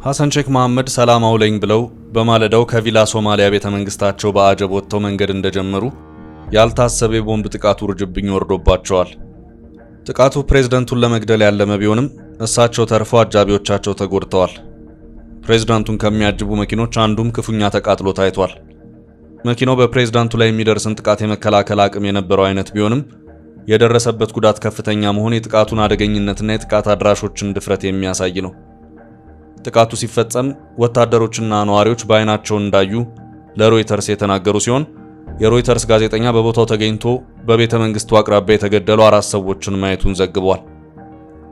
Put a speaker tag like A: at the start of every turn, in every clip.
A: ሐሰን ሼክ መሐመድ ሰላም አውለኝ ብለው በማለዳው ከቪላ ሶማሊያ ቤተመንግስታቸው በአጀብ ወጥተው መንገድ እንደጀመሩ ያልታሰበ የቦምብ ጥቃት ውርጅብኝ ወርዶባቸዋል። ጥቃቱ ፕሬዝዳንቱን ለመግደል ያለመ ቢሆንም እሳቸው ተርፈው አጃቢዎቻቸው ተጎድተዋል። ፕሬዝዳንቱን ከሚያጅቡ መኪኖች አንዱም ክፉኛ ተቃጥሎ ታይቷል። መኪናው በፕሬዝዳንቱ ላይ የሚደርስን ጥቃት የመከላከል አቅም የነበረው አይነት ቢሆንም የደረሰበት ጉዳት ከፍተኛ መሆን የጥቃቱን አደገኝነትና የጥቃት አድራሾችን ድፍረት የሚያሳይ ነው። ጥቃቱ ሲፈጸም ወታደሮችና ነዋሪዎች በአይናቸው እንዳዩ ለሮይተርስ የተናገሩ ሲሆን የሮይተርስ ጋዜጠኛ በቦታው ተገኝቶ በቤተ መንግስቱ አቅራቢያ የተገደሉ 4 ሰዎችን ማየቱን ዘግቧል።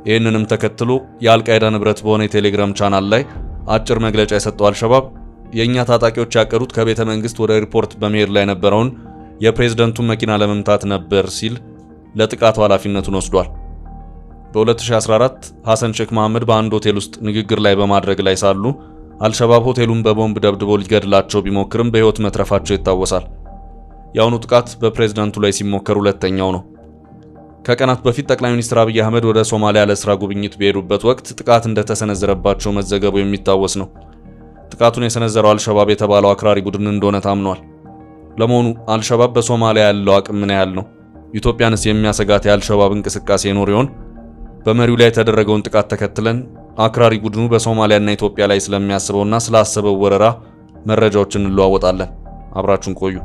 A: ይህንንም ተከትሎ የአልቃይዳ ንብረት በሆነ የቴሌግራም ቻናል ላይ አጭር መግለጫ የሰጠው አልሸባብ የኛ ታጣቂዎች ያቀዱት ከቤተ መንግስት ወደ ሪፖርት በመሄድ ላይ የነበረውን የፕሬዝዳንቱን መኪና ለመምታት ነበር ሲል ለጥቃቱ ኃላፊነቱን ወስዷል። በ2014 ሐሰን ሼክ መሐመድ በአንድ ሆቴል ውስጥ ንግግር ላይ በማድረግ ላይ ሳሉ አልሸባብ ሆቴሉን በቦምብ ደብድቦ ሊገድላቸው ቢሞክርም በህይወት መትረፋቸው ይታወሳል። የአሁኑ ጥቃት በፕሬዝዳንቱ ላይ ሲሞከር ሁለተኛው ነው። ከቀናት በፊት ጠቅላይ ሚኒስትር አብይ አህመድ ወደ ሶማሊያ ለስራ ጉብኝት በሄዱበት ወቅት ጥቃት እንደተሰነዘረባቸው መዘገቡ የሚታወስ ነው። ጥቃቱን የሰነዘረው አልሸባብ የተባለው አክራሪ ቡድን እንደሆነ ታምኗል። ለመሆኑ አልሸባብ በሶማሊያ ያለው አቅም ምን ያህል ነው? ኢትዮጵያንስ የሚያሰጋት የአልሸባብ እንቅስቃሴ ይኖር ይሆን? በመሪው ላይ የተደረገውን ጥቃት ተከትለን አክራሪ ቡድኑ በሶማሊያና ኢትዮጵያ ላይ ስለሚያስበውና ስላሰበው ወረራ መረጃዎችን እንለዋወጣለን። አብራችሁን ቆዩ።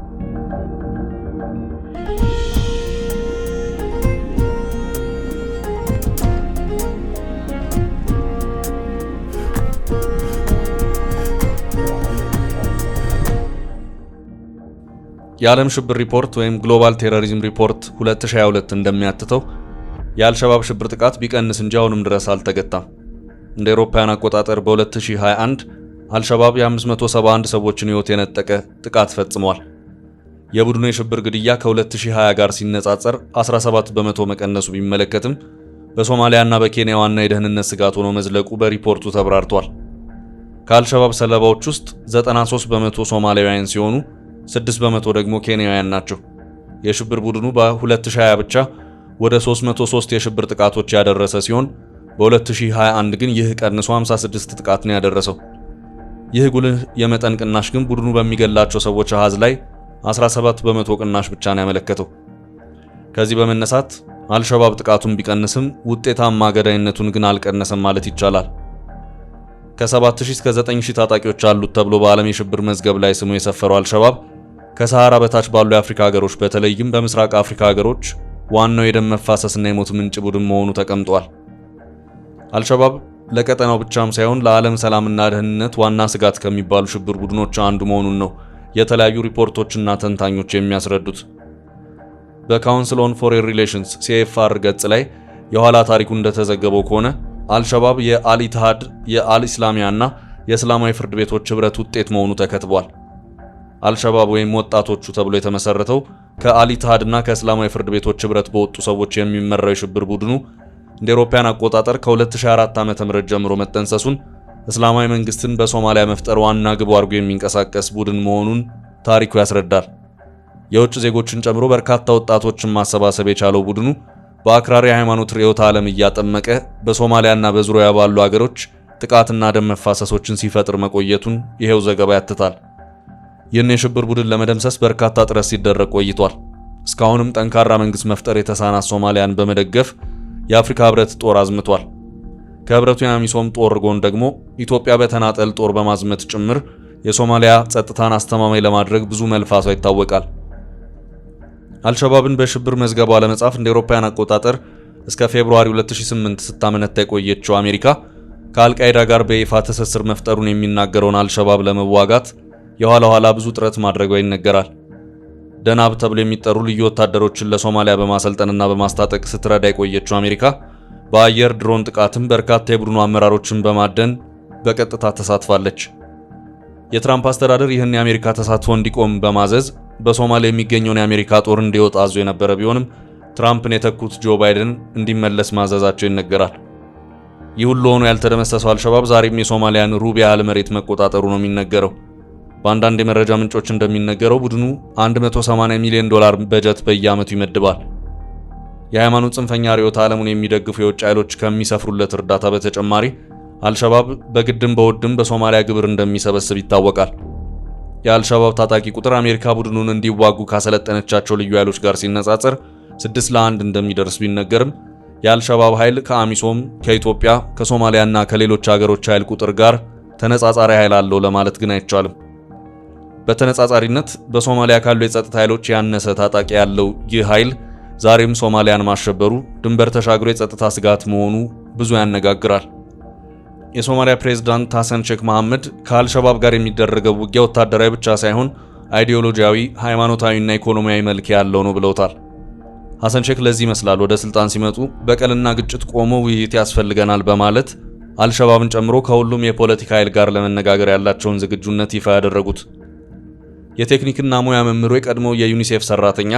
A: የዓለም ሽብር ሪፖርት ወይም ግሎባል ቴሮሪዝም ሪፖርት 2022 እንደሚያትተው የአልሸባብ ሽብር ጥቃት ቢቀንስ እንጂ አሁንም ድረስ አልተገታም። እንደ አውሮፓውያን አቆጣጠር በ2021 አልሸባብ የ571 ሰዎችን ሕይወት የነጠቀ ጥቃት ፈጽሟል። የቡድኑ የሽብር ግድያ ከ2020 ጋር ሲነጻጸር 17 በመቶ መቀነሱ ቢመለከትም በሶማሊያና በኬንያ ዋና የደህንነት ስጋት ሆኖ መዝለቁ በሪፖርቱ ተብራርቷል። ከአልሸባብ ሰለባዎች ውስጥ 93 በመቶ ሶማሊያውያን ሲሆኑ 6 በመቶ ደግሞ ኬንያውያን ናቸው። የሽብር ቡድኑ በ2020 ብቻ ወደ 303 የሽብር ጥቃቶች ያደረሰ ሲሆን በ2021 ግን ይህ ቀንሶ 56 ጥቃት ነው ያደረሰው። ይህ ጉልህ የመጠን ቅናሽ ግን ቡድኑ በሚገላቸው ሰዎች አሃዝ ላይ 17 በመቶ ቅናሽ ብቻ ነው ያመለከተው። ከዚህ በመነሳት አልሸባብ ጥቃቱን ቢቀንስም ውጤታማ ገዳይነቱን ግን አልቀነሰም ማለት ይቻላል። ከ7000 እስከ 9000 ታጣቂዎች አሉት ተብሎ በዓለም የሽብር መዝገብ ላይ ስሙ የሰፈረው አልሸባብ ከሰሃራ በታች ባሉ የአፍሪካ ሀገሮች በተለይም በምስራቅ አፍሪካ ሀገሮች ዋናው የደም መፋሰስና የሞት ምንጭ ቡድን መሆኑ ተቀምጧል። አልሸባብ ለቀጠናው ብቻም ሳይሆን ለዓለም ሰላምና ደህንነት ዋና ስጋት ከሚባሉ ሽብር ቡድኖች አንዱ መሆኑን ነው የተለያዩ ሪፖርቶችና ተንታኞች የሚያስረዱት። በካውንስል ኦን ፎሬን ሪሌሽንስ CFR ገጽ ላይ የኋላ ታሪኩ እንደተዘገበው ከሆነ አልሸባብ የአልኢትሃድ የአልኢስላሚያና የእስላማዊ ፍርድ ቤቶች ህብረት ውጤት መሆኑ ተከትቧል። አልሸባብ ወይም ወጣቶቹ ተብሎ የተመሰረተው ከአልኢትሃድና ከእስላማዊ ፍርድ ቤቶች ህብረት በወጡ ሰዎች የሚመራው የሽብር ቡድኑ እንደ አውሮፓውያን አቆጣጠር ከ2004 ዓ.ም ጀምሮ መጠንሰሱን እስላማዊ መንግስትን በሶማሊያ መፍጠር ዋና ግቡ አድርጎ የሚንቀሳቀስ ቡድን መሆኑን ታሪኩ ያስረዳል። የውጭ ዜጎችን ጨምሮ በርካታ ወጣቶችን ማሰባሰብ የቻለው ቡድኑ በአክራሪ ሃይማኖት ርዕዮተ ዓለም እያጠመቀ በሶማሊያና በዙሪያ ባሉ ሀገሮች ጥቃትና ደም መፋሰሶችን ሲፈጥር መቆየቱን ይሄው ዘገባ ያትታል። ይህን የሽብር ቡድን ለመደምሰስ በርካታ ጥረት ሲደረግ ቆይቷል። እስካሁንም ጠንካራ መንግስት መፍጠር የተሳናት ሶማሊያን በመደገፍ የአፍሪካ ህብረት ጦር አዝምቷል። ከህብረቱ የአሚሶም ጦር ጎን ደግሞ ኢትዮጵያ በተናጠል ጦር በማዝመት ጭምር የሶማሊያ ጸጥታን አስተማማኝ ለማድረግ ብዙ መልፋቷ ይታወቃል። አልሸባብን በሽብር መዝገቧ ለመጻፍ እንደ አውሮፓውያን አቆጣጠር እስከ ፌብሩዋሪ 2008 ስታመነታ የቆየችው አሜሪካ ከአልቃይዳ ጋር በይፋ ትስስር መፍጠሩን የሚናገረውን አልሸባብ ለመዋጋት የኋላ ኋላ ብዙ ጥረት ማድረጓ ይነገራል። ደናብ ተብሎ የሚጠሩ ልዩ ወታደሮችን ለሶማሊያ በማሰልጠንና በማስታጠቅ ስትረዳ የቆየችው አሜሪካ በአየር ድሮን ጥቃትም በርካታ የቡድኑ አመራሮችን በማደን በቀጥታ ተሳትፋለች። የትራምፕ አስተዳደር ይህን የአሜሪካ ተሳትፎ እንዲቆም በማዘዝ በሶማሊያ የሚገኘውን የአሜሪካ ጦር እንዲወጣ አዞ የነበረ ቢሆንም ትራምፕን የተኩት ጆ ባይደን እንዲመለስ ማዘዛቸው ይነገራል። ይህ ሁሉ ሆኖ ያልተደመሰሰው አልሸባብ ዛሬም የሶማሊያን ሩብ ያህል መሬት መቆጣጠሩ ነው የሚነገረው። በአንዳንድ የመረጃ ምንጮች እንደሚነገረው ቡድኑ $180 ሚሊዮን በጀት በየዓመቱ ይመድባል። የሃይማኖት ጽንፈኛ ርዕዮተ ዓለሙን የሚደግፉ የውጭ ኃይሎች ከሚሰፍሩለት እርዳታ በተጨማሪ አልሸባብ በግድም በውድም በሶማሊያ ግብር እንደሚሰበስብ ይታወቃል። የአልሸባብ ታጣቂ ቁጥር አሜሪካ ቡድኑን እንዲዋጉ ካሰለጠነቻቸው ልዩ ኃይሎች ጋር ሲነጻጸር 6 ለ1 እንደሚደርስ ቢነገርም የአልሸባብ ኃይል ከአሚሶም፣ ከኢትዮጵያ፣ ከሶማሊያና ከሌሎች ሀገሮች ኃይል ቁጥር ጋር ተነጻጻሪ ኃይል አለው ለማለት ግን አይቻልም። በተነጻጻሪነት በሶማሊያ ካሉ የጸጥታ ኃይሎች ያነሰ ታጣቂ ያለው ይህ ኃይል ዛሬም ሶማሊያን ማሸበሩ ድንበር ተሻግሮ የጸጥታ ስጋት መሆኑ ብዙ ያነጋግራል። የሶማሊያ ፕሬዝዳንት ሐሰን ሼክ መሐመድ ከአልሸባብ ጋር የሚደረገው ውጊያ ወታደራዊ ብቻ ሳይሆን አይዲዮሎጂያዊ፣ ሃይማኖታዊና ኢኮኖሚያዊ መልክ ያለው ነው ብለውታል። ሐሰን ሼክ ለዚህ ይመስላል ወደ ስልጣን ሲመጡ በቀልና ግጭት ቆሞ ውይይት ያስፈልገናል በማለት አልሸባብን ጨምሮ ከሁሉም የፖለቲካ ኃይል ጋር ለመነጋገር ያላቸውን ዝግጁነት ይፋ ያደረጉት። የቴክኒክና ሙያ መምህሩ የቀድሞው የዩኒሴፍ ሰራተኛ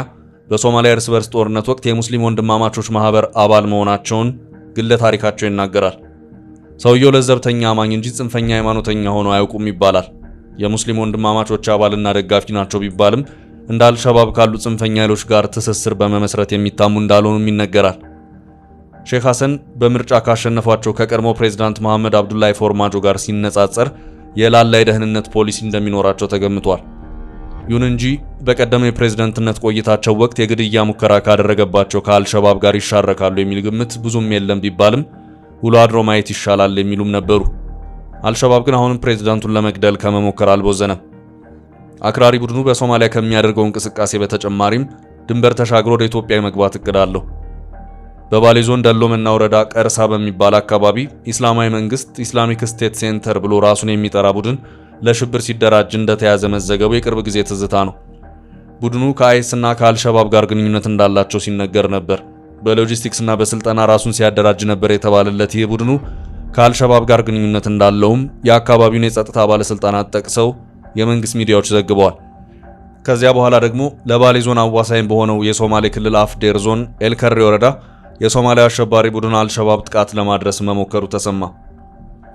A: በሶማሊያ እርስ በርስ ጦርነት ወቅት የሙስሊም ወንድማማቾች ማህበር አባል መሆናቸውን ግለ ታሪካቸው ይናገራል። ሰውየው ለዘብተኛ አማኝ እንጂ ጽንፈኛ ሃይማኖተኛ ሆኖ አያውቁም ይባላል። የሙስሊም ወንድማማቾች አባልና ደጋፊ ናቸው ቢባልም እንደ አልሸባብ ካሉ ጽንፈኛ ኃይሎች ጋር ትስስር በመመስረት የሚታሙ እንዳልሆኑም ይነገራል። ሼክ ሐሰን በምርጫ ካሸነፏቸው ከቀድሞ ፕሬዝዳንት መሐመድ አብዱላሂ ፎርማጆ ጋር ሲነጻጸር የላላ የደህንነት ፖሊሲ እንደሚኖራቸው ተገምቷል። ይሁን እንጂ በቀደመው የፕሬዝዳንትነት ቆይታቸው ወቅት የግድያ ሙከራ ካደረገባቸው ከአልሸባብ ጋር ይሻረካሉ የሚል ግምት ብዙም የለም ቢባልም ውሎ አድሮ ማየት ይሻላል የሚሉም ነበሩ። አልሸባብ ግን አሁንም ፕሬዝዳንቱን ለመግደል ከመሞከር አልቦዘነም። አክራሪ ቡድኑ በሶማሊያ ከሚያደርገው እንቅስቃሴ በተጨማሪም ድንበር ተሻግሮ ወደ ኢትዮጵያ የመግባት እቅድ አለው። በባሌ ዞን ደሎመና ወረዳ ቀርሳ በሚባል አካባቢ ኢስላማዊ መንግስት ኢስላሚክ ስቴት ሴንተር ብሎ ራሱን የሚጠራ ቡድን ለሽብር ሲደራጅ እንደተያዘ መዘገቡ የቅርብ ጊዜ ትዝታ ነው። ቡድኑ ከአይስና ከአልሸባብ ጋር ግንኙነት እንዳላቸው ሲነገር ነበር። በሎጂስቲክስና በስልጠና ራሱን ሲያደራጅ ነበር የተባለለት ይህ ቡድኑ ከአልሸባብ ጋር ግንኙነት እንዳለውም የአካባቢውን የጸጥታ ባለስልጣናት ጠቅሰው የመንግስት ሚዲያዎች ዘግበዋል። ከዚያ በኋላ ደግሞ ለባሌ ዞን አዋሳኝ በሆነው የሶማሌ ክልል አፍዴር ዞን ኤልከሬ ወረዳ የሶማሊያ አሸባሪ ቡድን አልሸባብ ጥቃት ለማድረስ መሞከሩ ተሰማ።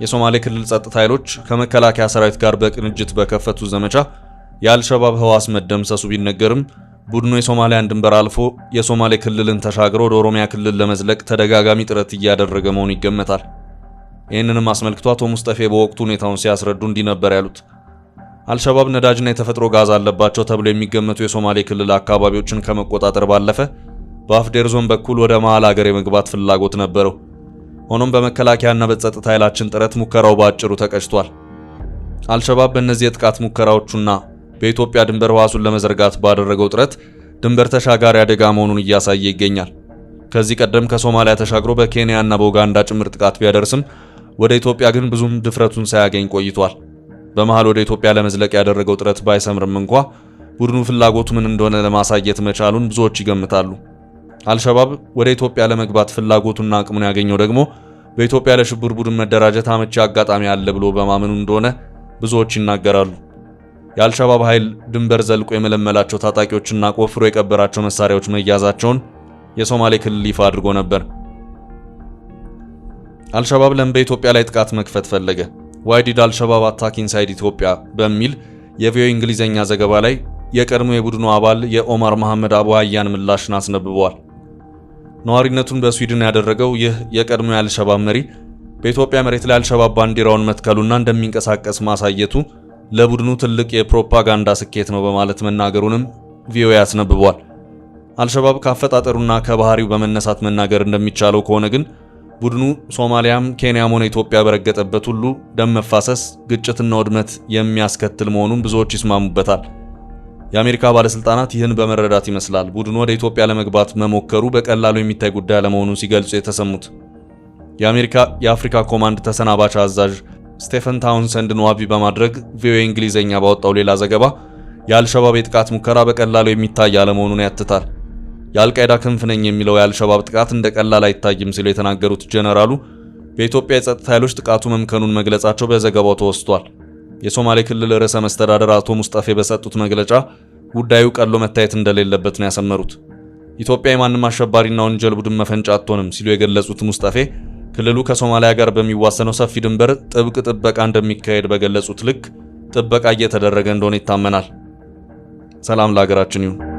A: የሶማሌ ክልል ጸጥታ ኃይሎች ከመከላከያ ሰራዊት ጋር በቅንጅት በከፈቱ ዘመቻ የአልሸባብ ህዋስ መደምሰሱ ቢነገርም ቡድኑ የሶማሊያን ድንበር አልፎ የሶማሌ ክልልን ተሻግሮ ወደ ኦሮሚያ ክልል ለመዝለቅ ተደጋጋሚ ጥረት እያደረገ መሆኑ ይገመታል። ይህንንም አስመልክቶ አቶ ሙስጠፌ በወቅቱ ሁኔታውን ሲያስረዱ እንዲህ ነበር ያሉት። አልሸባብ ነዳጅና የተፈጥሮ ጋዝ አለባቸው ተብሎ የሚገመቱ የሶማሌ ክልል አካባቢዎችን ከመቆጣጠር ባለፈ በአፍዴር ዞን በኩል ወደ መሃል ሀገር የመግባት ፍላጎት ነበረው። ሆኖም በመከላከያና በጸጥታ ኃይላችን ጥረት ሙከራው በአጭሩ ተቀጭቷል። አልሸባብ በእነዚህ የጥቃት ሙከራዎቹና በኢትዮጵያ ድንበር ህዋሱን ለመዘርጋት ባደረገው ጥረት ድንበር ተሻጋሪ አደጋ መሆኑን እያሳየ ይገኛል። ከዚህ ቀደም ከሶማሊያ ተሻግሮ በኬንያና በኡጋንዳ ጭምር ጥቃት ቢያደርስም ወደ ኢትዮጵያ ግን ብዙም ድፍረቱን ሳያገኝ ቆይቷል። በመሃል ወደ ኢትዮጵያ ለመዝለቅ ያደረገው ጥረት ባይሰምርም እንኳ ቡድኑ ፍላጎቱ ምን እንደሆነ ለማሳየት መቻሉን ብዙዎች ይገምታሉ። አልሸባብ ወደ ኢትዮጵያ ለመግባት ፍላጎቱና አቅሙን ያገኘው ደግሞ በኢትዮጵያ ለሽብር ቡድን መደራጀት አመቺ አጋጣሚ አለ ብሎ በማመኑ እንደሆነ ብዙዎች ይናገራሉ። የአልሸባብ ኃይል ድንበር ዘልቆ የመለመላቸው ታጣቂዎችና ቆፍሮ የቀበራቸው መሳሪያዎች መያዛቸውን የሶማሌ ክልል ይፋ አድርጎ ነበር። አልሸባብ ለምን በኢትዮጵያ ላይ ጥቃት መክፈት ፈለገ? ዋይ ዲድ አልሸባብ አታክ ኢንሳይድ ኢትዮጵያ በሚል የቪኦኤ እንግሊዘኛ ዘገባ ላይ የቀድሞ የቡድኑ አባል የኦማር መሐመድ አቡ ሀያን ምላሽን አስነብበዋል። ነዋሪነቱን በስዊድን ያደረገው ይህ የቀድሞ የአልሸባብ መሪ በኢትዮጵያ መሬት ላይ አልሸባብ ባንዲራውን መትከሉና እንደሚንቀሳቀስ ማሳየቱ ለቡድኑ ትልቅ የፕሮፓጋንዳ ስኬት ነው በማለት መናገሩንም ቪኦኤ ያስነብበዋል። አልሸባብ ካፈጣጠሩና ከባህሪው በመነሳት መናገር እንደሚቻለው ከሆነ ግን ቡድኑ ሶማሊያም ኬንያም ሆነ ኢትዮጵያ በረገጠበት ሁሉ ደም መፋሰስ፣ ግጭትና ውድመት የሚያስከትል መሆኑን ብዙዎች ይስማሙበታል። የአሜሪካ ባለስልጣናት ይህን በመረዳት ይመስላል ቡድኑ ወደ ኢትዮጵያ ለመግባት መሞከሩ በቀላሉ የሚታይ ጉዳይ አለመሆኑን ሲገልጹ የተሰሙት። የአሜሪካ የአፍሪካ ኮማንድ ተሰናባች አዛዥ ስቴፈን ታውንሰንድን ዋቢ በማድረግ ቪኦኤ እንግሊዘኛ ባወጣው ሌላ ዘገባ የአልሸባብ የጥቃት ሙከራ በቀላሉ የሚታይ አለመሆኑን ያትታል። የአልቃይዳ ክንፍ ነኝ የሚለው የአልሸባብ ጥቃት እንደ ቀላል አይታይም ሲሉ የተናገሩት ጀነራሉ በኢትዮጵያ የጸጥታ ኃይሎች ጥቃቱ መምከኑን መግለጻቸው በዘገባው ተወስቷል። የሶማሌ ክልል ርዕሰ መስተዳደር አቶ ሙስጠፌ በሰጡት መግለጫ ጉዳዩ ቀሎ መታየት እንደሌለበት ነው ያሰመሩት። ኢትዮጵያ የማንም አሸባሪና ወንጀል ቡድን መፈንጫ አትሆንም ሲሉ የገለጹት ሙስጠፌ ክልሉ ከሶማሊያ ጋር በሚዋሰነው ሰፊ ድንበር ጥብቅ ጥበቃ እንደሚካሄድ በገለጹት ልክ ጥበቃ እየተደረገ እንደሆነ ይታመናል። ሰላም ለሀገራችን ይሁን።